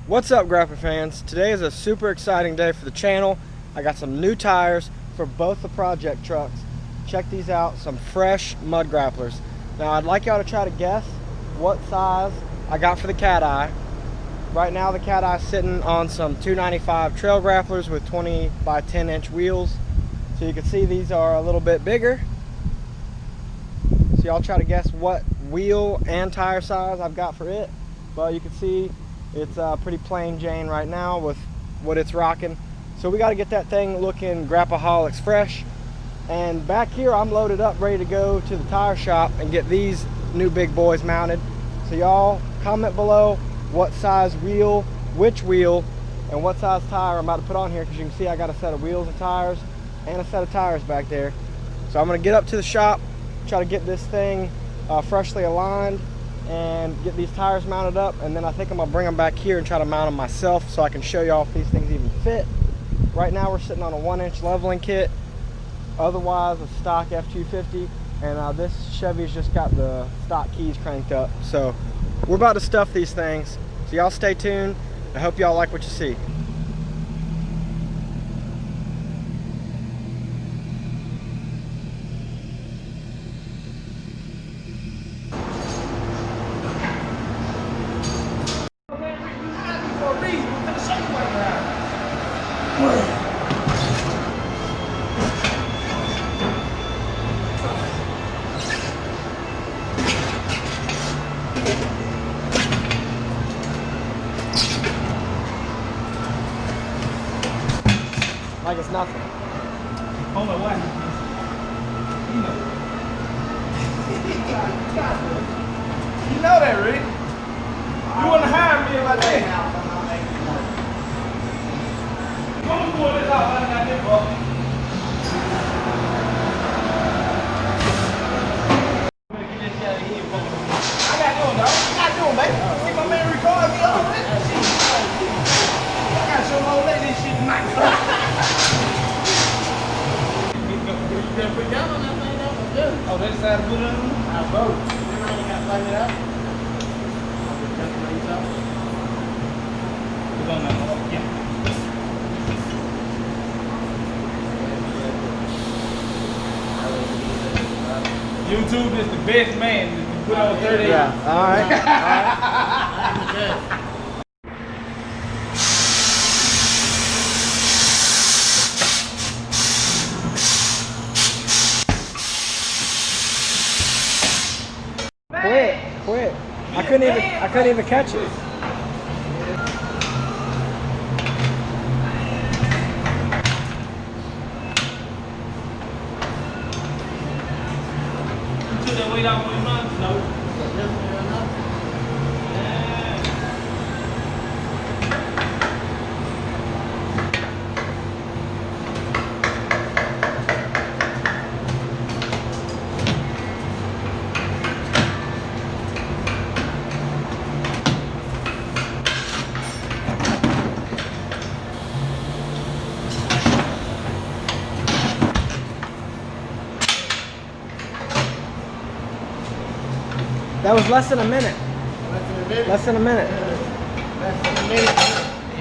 What's up, Grappa fans? Today is a super exciting day for the channel. I got some new tires for both the project trucks. Check these out, some fresh mud grapplers. Now I'd like y'all to try to guess what size I got for the Cat Eye. Right now the Cat Eye is sitting on some 295 trail grapplers with 20 by 10 inch wheels. So you can see these are a little bit bigger. So y'all try to guess what wheel and tire size I've got for it. Well, you can see it's pretty plain Jane right now with what it's rocking. So we got to get that thing looking GRAPPAHOLICS fresh. And back here I'm loaded up, ready to go to the tire shop and get these new big boys mounted. So y'all comment below what size wheel, which wheel, and what size tire I'm about to put on here, because you can see I got a set of wheels and tires and a set of tires back there. So I'm going to get up to the shop, try to get this thing freshly aligned and get these tires mounted up, and then I think I'm gonna bring them back here and try to mount them myself so I can show y'all if these things even fit. Right now we're sitting on a 1-inch leveling kit, otherwise a stock F250, and this Chevy's just got the stock keys cranked up. So we're about to stuff these things, so y'all stay tuned. I hope y'all like what you see. Like it's nothing. Hold on, what? You know that, Rick. You want to hire me about that? I'm going to pull this out. I got this, bro. Get this guy in here, bro. I got to do him, dog. I got to do him, baby. See my man record me all that shit. I got to show my old lady this shit tonight. You got to put down on that thing, though? Oh, this side of the blue? I vote. You got to light it up. We're going to, yeah. YouTube is the best man to put on 30. Yeah, alright. Alright. Quit. I couldn't even catch it. You took that weight out when you run? No. That was less than a minute. Less than a minute. Less than a minute.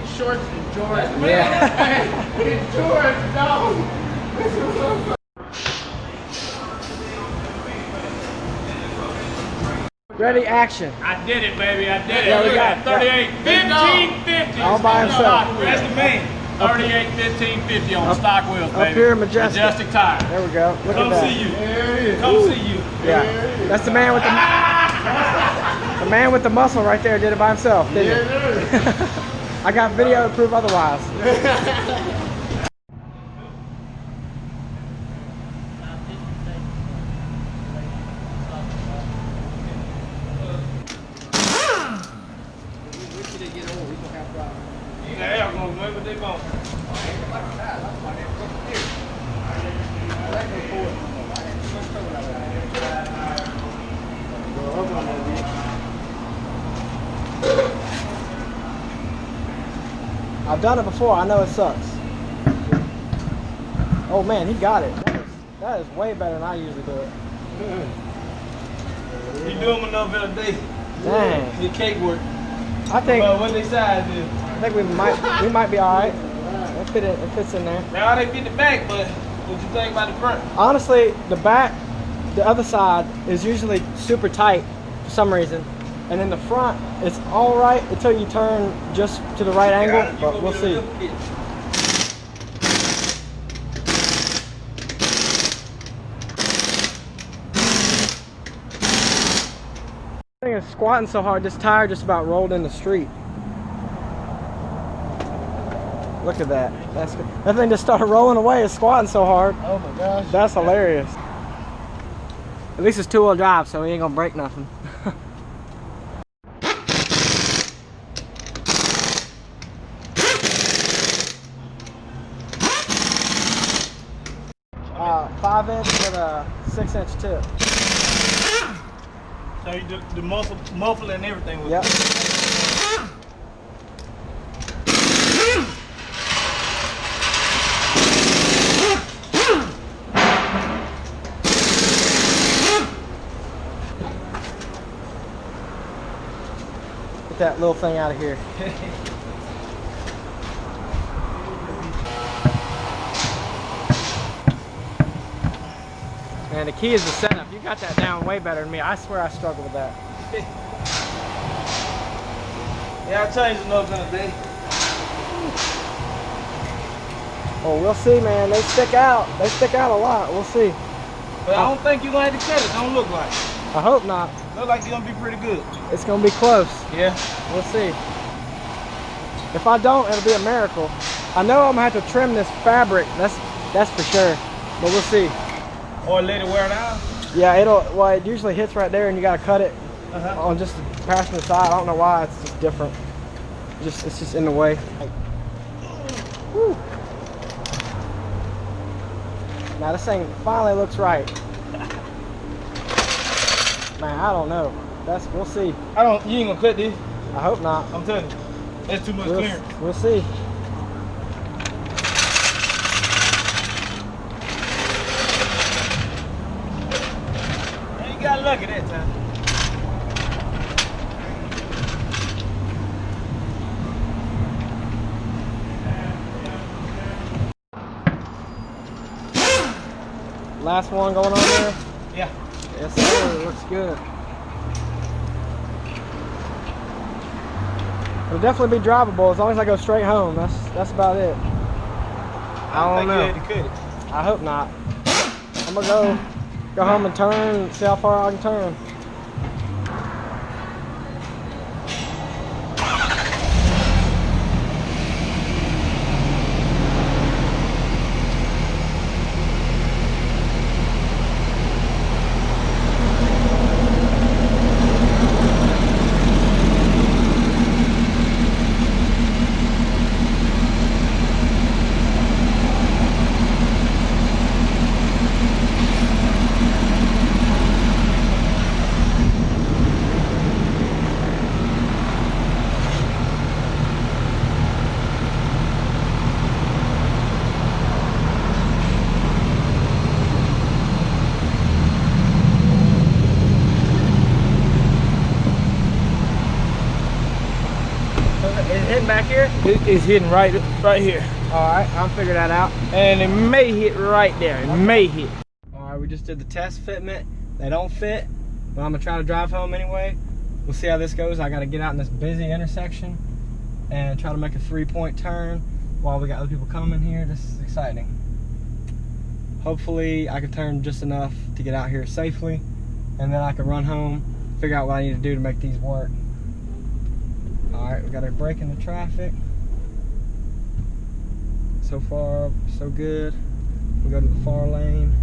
It's shorts and George. Yeah. It's George, no. Ready, action. I did it, baby. I did it. Yeah, we got 38, 15, 50s. All by himself. That's the man. 38, 15, 50 on stock wheels, baby. Up here, Majestic tire. There we go. Look Come at that. see you. There it is. Come see you. Yeah. That's the man with the man with the muscle right there. Did it by himself, didn't he? I got video to prove otherwise. Yeah, I'm going to wait what they want. I've done it before. I know it sucks. Oh man, he got it. That is way better than I usually do it. You do them enough in a day. Dang. Your cake work. I think. What they size is? I think we might be all right. It fits in there. Now they fit the back, but what you think about the front? Honestly, the back, the other side is usually super tight for some reason, and then the front, it's all right until you turn just to the right angle. But we'll see. I think it's squatting so hard, this tire just about rolled in the street. Look at that. That's good. That thing just started rolling away. It's squatting so hard. Oh my gosh. That's hilarious. At least it's two-wheel drive, so he ain't gonna break nothing. 5-inch with a 6-inch tip. So you do the muffler and everything with Yep. Get that little thing out of here. Man, the key is the setup. You got that down way better than me. I swear I struggle with that. Yeah, I changed the nose on the day. Oh, we'll see, man. They stick out. They stick out a lot. We'll see. But I don't think you're gonna have to cut it. Don't look like. I hope not. Look like you're gonna be pretty good. It's gonna be close. Yeah. We'll see. If I don't, it'll be a miracle. I know I'm gonna have to trim this fabric. That's for sure. But we'll see. Or let it wear down. Yeah, well, it usually hits right there, and you gotta cut it on just the passenger side. I don't know why. It's just different. It's just in the way. Whew. Now this thing finally looks right. Man, I don't know. We'll see. You ain't gonna cut this. I hope not. I'm telling you. That's too much clearance. We'll see. You got lucky that time. Last one going on there? Yeah. Yes, sir. It looks good. It'll definitely be drivable as long as I go straight home. That's about it. I don't know. You had to cut it. I hope not. I'm gonna go home and turn and see how far I can turn. Hitting back here? It's hitting right here. Alright, I'll figure that out. And it may hit right there. It may hit. Alright, we just did the test fitment. They don't fit, but I'm gonna try to drive home anyway. We'll see how this goes. I gotta get out in this busy intersection and try to make a 3-point turn while we got other people coming here. This is exciting. Hopefully I can turn just enough to get out here safely, and then I can run home, figure out what I need to do to make these work. Alright, we got our break in the traffic. So far, so good. We go to the far lane.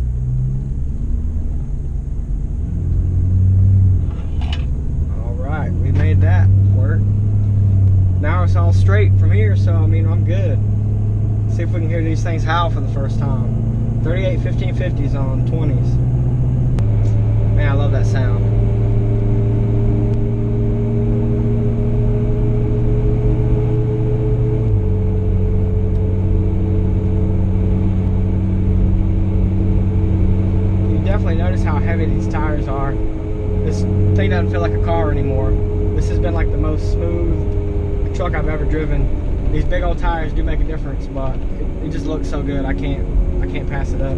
Alright, we made that work. Now it's all straight from here, so I mean, I'm good. See if we can hear these things howl for the first time. 38x15.50s on 20s. Man, I love that sound. Notice how heavy these tires are. This thing doesn't feel like a car anymore. This has been like the most smooth truck I've ever driven. These big old tires do make a difference, but it just looks so good. I can't pass it up.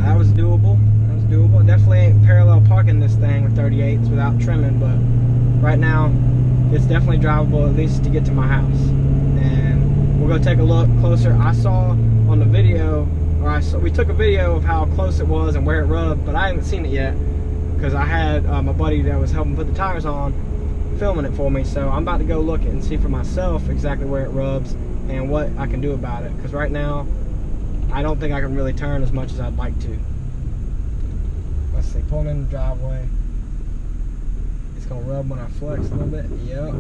That was doable. That was doable. Definitely ain't parallel parking this thing with 38s without trimming, but right now it's definitely drivable, at least to get to my house. And we'll go take a look closer. I saw on the video, we took a video of how close it was and where it rubbed, but I haven't seen it yet because I had my buddy that was helping put the tires on filming it for me. So I'm about to go look it and see for myself exactly where it rubs and what I can do about it, because right now I don't think I can really turn as much as I'd like to. Let's see, pulling in the driveway. It's gonna rub when I flex a little bit. Yup.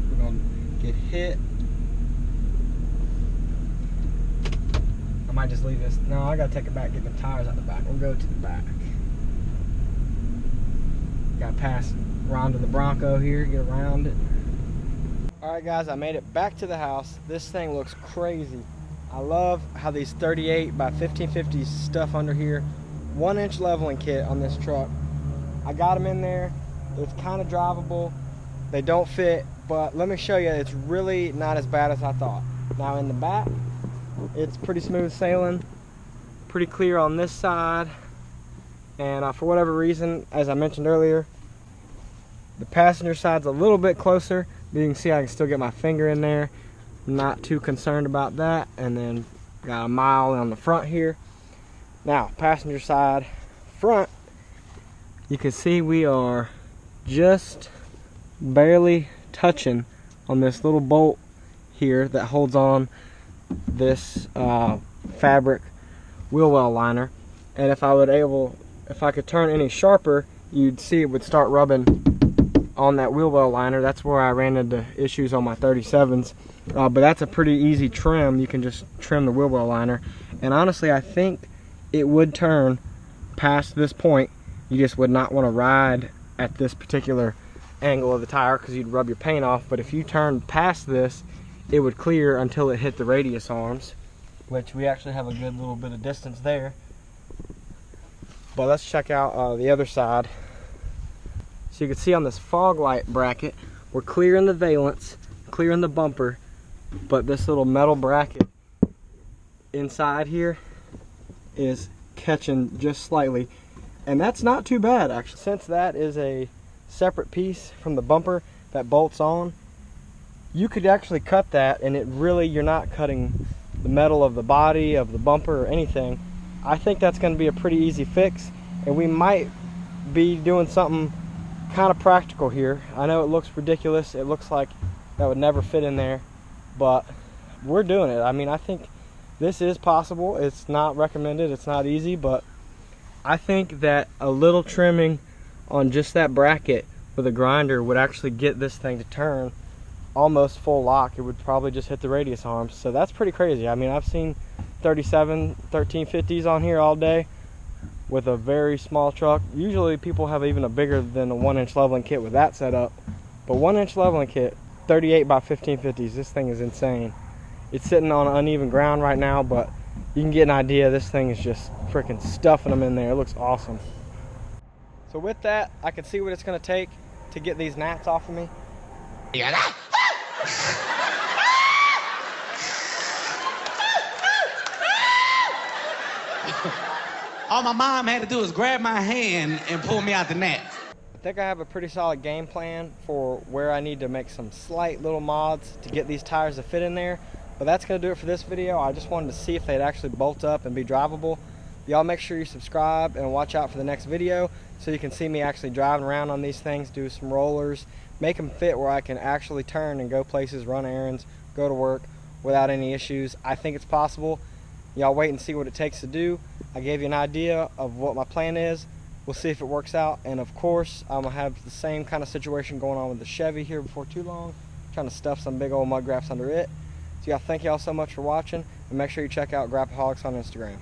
We're gonna get hit. I might just leave this. No, I gotta take it back, get the tires out the back. We'll go to the back. Gotta pass around to the Bronco here, get around it. Alright guys, I made it back to the house. This thing looks crazy. I love how these 38 by 1550s stuff under here. 1-inch leveling kit on this truck. I got them in there. It's kind of drivable. They don't fit, but let me show you, it's really not as bad as I thought. Now in the back, it's pretty smooth sailing, pretty clear on this side, and for whatever reason, as I mentioned earlier, the passenger side's a little bit closer. But you can see I can still get my finger in there. Not too concerned about that. And then got a mile on the front here. Now, passenger side front, you can see we are just barely touching on this little bolt here that holds on this fabric wheel well liner. And if I could turn any sharper, you'd see it would start rubbing on that wheel well liner. That's where I ran into issues on my 37s. But that's a pretty easy trim. You can just trim the wheel well liner. And honestly, I think it would turn past this point. You just would not want to ride at this particular angle of the tire because you'd rub your paint off. But if you turned past this, it would clear until it hit the radius arms, which we actually have a good little bit of distance there. But let's check out the other side. So you can see on this fog light bracket, we're clearing the valence, clearing the bumper, but this little metal bracket inside here is catching just slightly. And that's not too bad actually. Since that is a separate piece from the bumper that bolts on, you could actually cut that and you're not cutting the metal of the body, of the bumper or anything. I think that's going to be a pretty easy fix, and we might be doing something kind of practical here. I know it looks ridiculous. It looks like that would never fit in there, but we're doing it. I mean, I think this is possible. It's not recommended. It's not easy, but I think that a little trimming on just that bracket with a grinder would actually get this thing to turn almost full lock. It would probably just hit the radius arms. So that's pretty crazy. I mean, I've seen 1350s on here all day with a very small truck. Usually people have even a bigger than a 1-inch leveling kit with that setup, but 1-inch leveling kit, 38 by 1550s, this thing is insane. It's sitting on uneven ground right now, but you can get an idea. This thing is just freaking stuffing them in there. It looks awesome. So with that, I can see what it's going to take to get these gnats off of me. All my mom had to do was grab my hand and pull me out the net. I think I have a pretty solid game plan for where I need to make some slight little mods to get these tires to fit in there. But that's going to do it for this video. I just wanted to see if they'd actually bolt up and be drivable. Y'all make sure you subscribe and watch out for the next video so you can see me actually driving around on these things, do some rollers, make them fit where I can actually turn and go places, run errands, go to work without any issues. I think it's possible. Y'all wait and see what it takes to do. I gave you an idea of what my plan is. We'll see if it works out. And of course, I'm gonna have the same kind of situation going on with the Chevy here before too long, trying to stuff some big old mud graphs under it. So y'all, thank y'all so much for watching, and make sure you check out Grappaholics on Instagram.